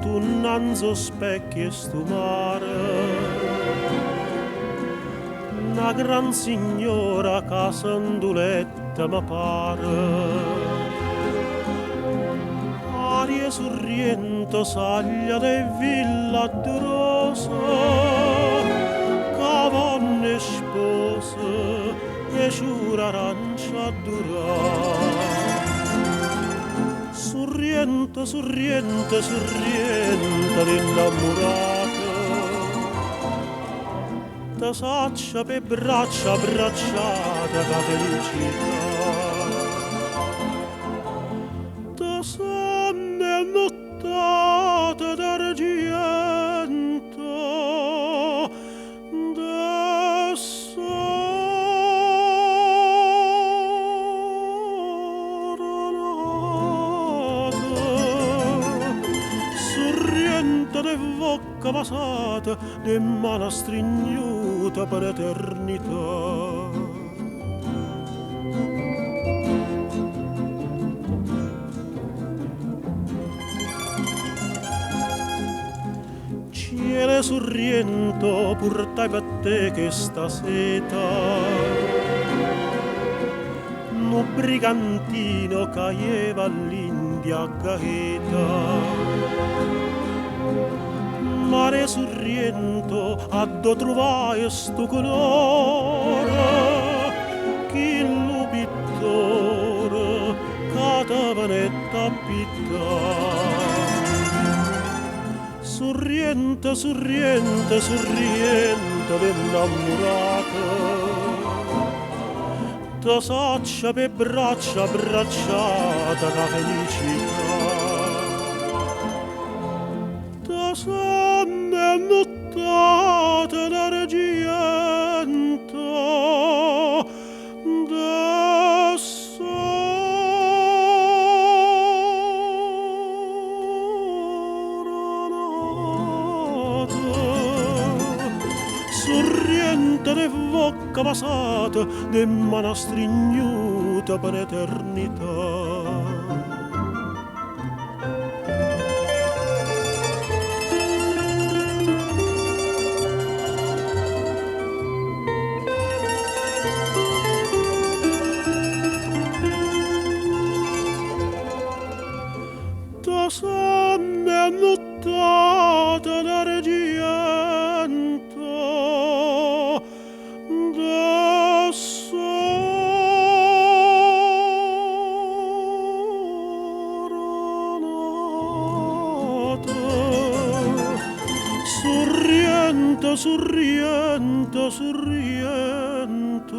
tu nanzo specchi e stu mare. Una gran signora casanduletta mi pare. Aria sorriento, saglia de villa durosa, cavonne spose e ciura arancia dura. Sorriente, sorriente, sorriente d'innamorata, ta saccia per braccia abbracciata ca felicità. Ta sonne nottate d'argento, de bocca basata, de mano stringnuta per eternità. Cielo sorriento, portai per te che sta seta, no brigantino caieva all'India gaeta. Mare sorriento, addo trovai sto colore, chi lo pittore, catavanetta pittà. Sorriente, sorriente, sorriente dell'ammurata, ta saccia per braccia abbracciata da felicità. Sonne nottate d'argento, sorriente de bocca basata, de mano stringnuta per eternità. Sonne nottate d'argento, sorriente, sorriente, sorriente.